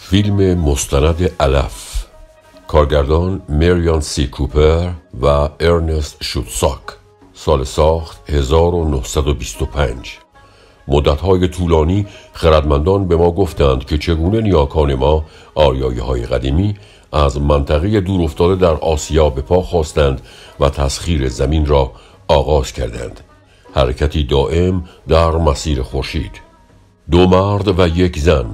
فیلم مستند علف، کارگردان مریان سی کوپر و ارنست شوتساک، سال ساخت 1925. مدت‌های طولانی خردمندان به ما گفتند که چگونه نیاکان ما آریایی‌های قدیمی از منطقه دورافتاده در آسیا به پا خواستند و تسخیر زمین را آغاز کردند. حرکتی دائم در مسیر خورشید. دو مرد و یک زن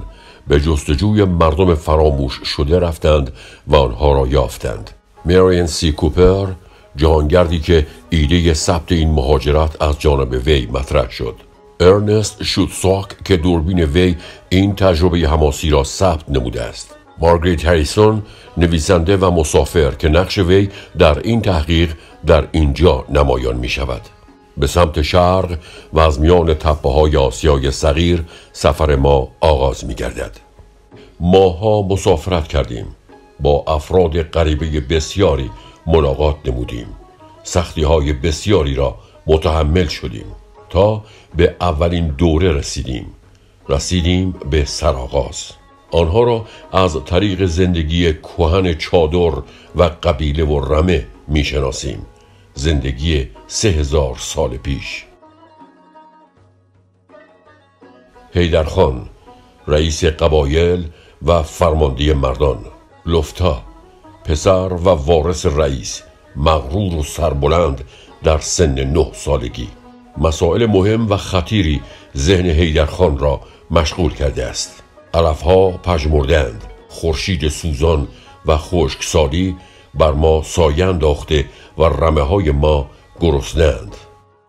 به جستجوی مردم فراموش شده رفتند و آنها را یافتند. مریان سی کوپر، جهانگردی که ایده ثبت این مهاجرت از جانب وی مطرح شد. ارنست شوتساک که دوربین وی این تجربه حماسی را ثبت نموده است. مارگریت هریسون، نویسنده و مسافر که نقش وی در این تحقیق در اینجا نمایان می شود. به سمت شرق و از میان تپه‌های آسیای صغیر سفر ما آغاز می گردد. ماها مسافرت کردیم، با افراد غریبه بسیاری ملاقات نمودیم، سختی‌های بسیاری را متحمل شدیم تا به اولین دوره رسیدیم به سرآغاز. آنها را از طریق زندگی کهن چادر و قبیله و رمه می شناسیم. زندگی 3000 سال پیش. حیدرخان، رئیس قبایل و فرمانده مردان. لفتا، پسر و وارث رئیس، مغرور و سربلند در سن 9 سالگی. مسائل مهم و خطیری ذهن حیدرخان را مشغول کرده است. علفها پژمرده‌اند، خورشید سوزان و خشکسالی بر ما سایه انداخته و رمه‌های ما گرسنه‌اند.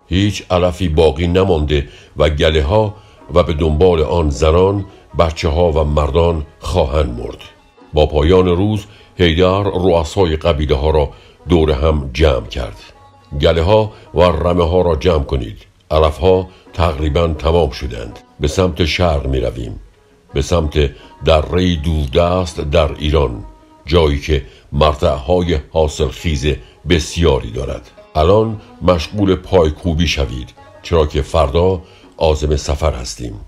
هیچ علفی باقی نمانده و گله ها و به دنبال آن زنان، بچه ها و مردان خواهند مرد. با پایان روز حیدر رؤسای قبیله ها را دور هم جمع کرد. گله ها و رمه ها را جمع کنید. علف ها تقریبا تمام شدند. به سمت شرق می رویم، به سمت دره دوردست در ایران، جایی که مرتعهای حاصلخیز بسیاری دارد. الان مشغول پایکوبی شوید، چرا که فردا عازم سفر هستیم.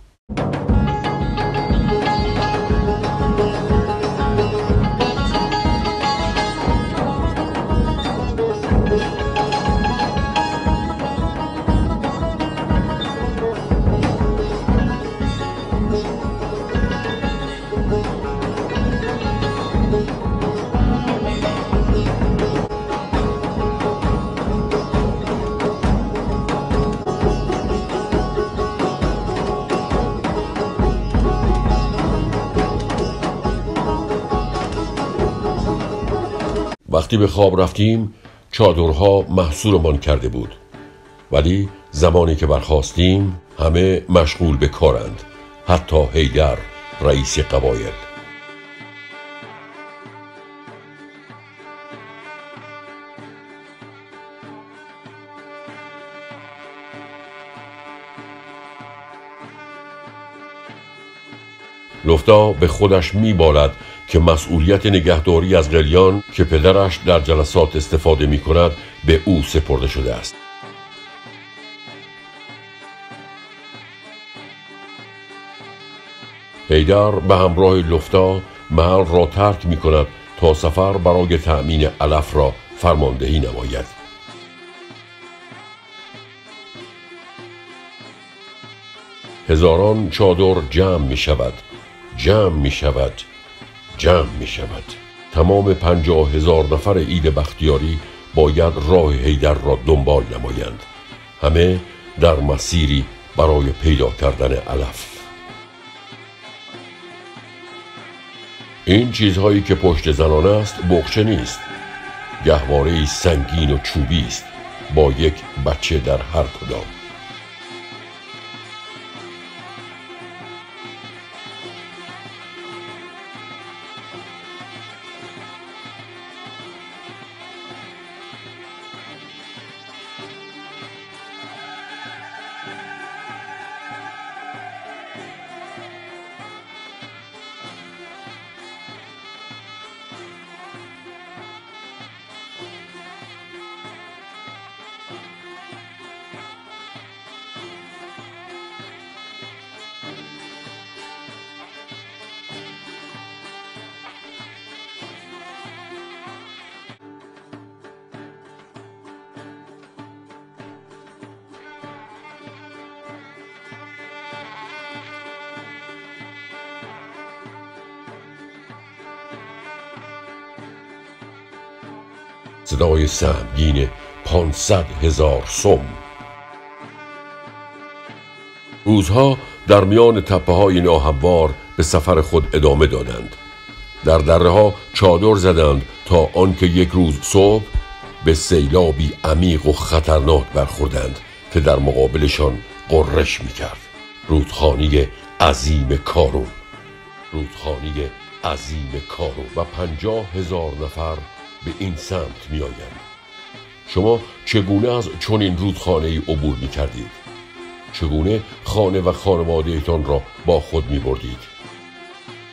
وقتی به خواب رفتیم چادرها محصورمان کرده بود، ولی زمانی که برخاستیم همه مشغول به کارند، حتی حیدر رئیس قبایل. لفتا به خودش می‌بالد که مسئولیت نگهداری از قلیان که پدرش در جلسات استفاده می کند به او سپرده شده است. حیدر به همراه لفتا محل را ترک می کند تا سفر برای تأمین علف را فرماندهی نماید. هزاران چادر جمع می شود. تمام 50,000 نفر عید بختیاری باید راه حیدر را دنبال نمایند، همه در مسیری برای پیدا کردن علف. این چیزهایی که پشت زنان است بخچه نیست، گهواره‌ای سنگین و چوبی است با یک بچه در هر کدام. صدای سهمگین 500,000 سم. روزها در میان تپه‌های ناهموار به سفر خود ادامه دادند. در دره‌ها چادر زدند تا آنکه یک روز صبح به سیلابی عمیق و خطرناک برخوردند که در مقابلشان غرش می‌کرد. رودخانه عظیم کارون. رودخانه عظیم کارون و 50,000 نفر به این سمت می‌آیند. شما چگونه از چنین رودخانه‌ای عبور می‌کردید؟ چگونه خانه و خانواده‌تان را با خود می‌بردید؟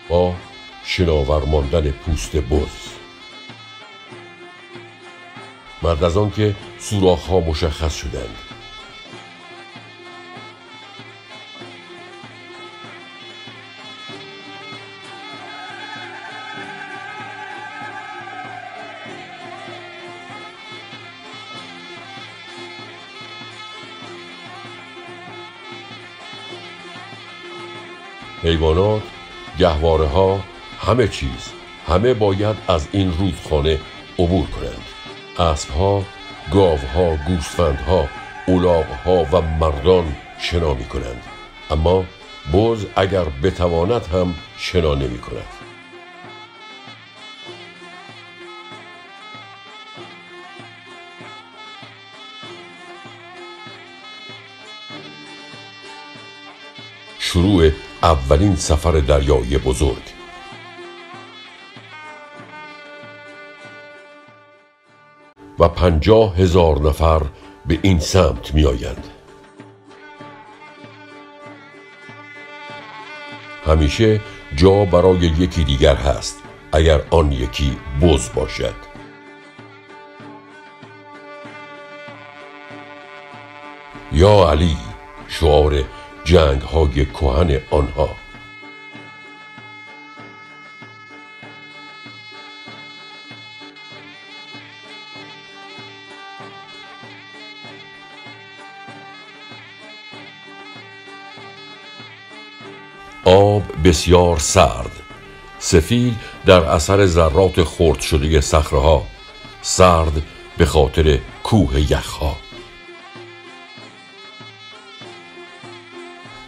با شناور ماندن پوست بز. بعد از آن که سوراخ‌ها مشخص شدند، حیوانات، گهواره‌ها، همه باید از این رودخانه عبور کنند. اسب‌ها، گاوها، گوسفندها، الاغ‌ها و مردان شنا می‌کنند، اما بز اگر بتواند هم شنا نمی‌کند. شروع اولین سفر دریایی بزرگ. و 50,000 نفر به این سمت می آیند. همیشه جا برای یکی دیگر هست، اگر آن یکی بز باشد. یا علی، شعار جنگ های کهن آنها. آب بسیار سرد، سفید در اثر ذرات خرد شده صخره‌ها، سرد به خاطر کوه یخها.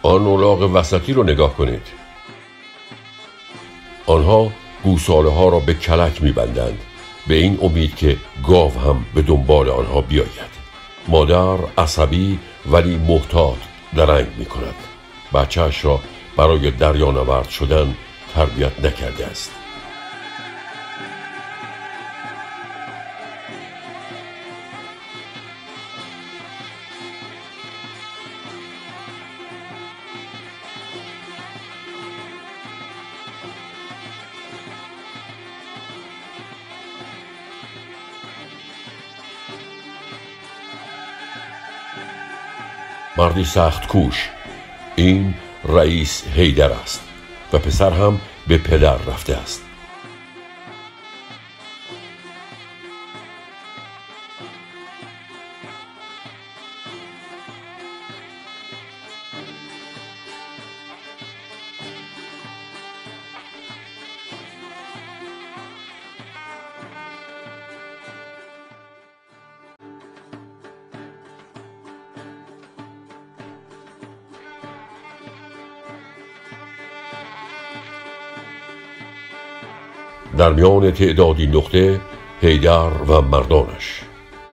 آن الاغ وسطی رو نگاه کنید. آنها گوساله ها را به کلک می‌بندند، به این امید که گاو هم به دنبال آنها بیاید. مادر عصبی ولی محتاط درنگ می‌کند. بچه‌اش را برای دریانورد شدن تربیت نکرده است. مردی سخت کوش، این رئیس حیدر است و پسر هم به پدر رفته است. در میان تعدادی نقطه حیدر و مردانش.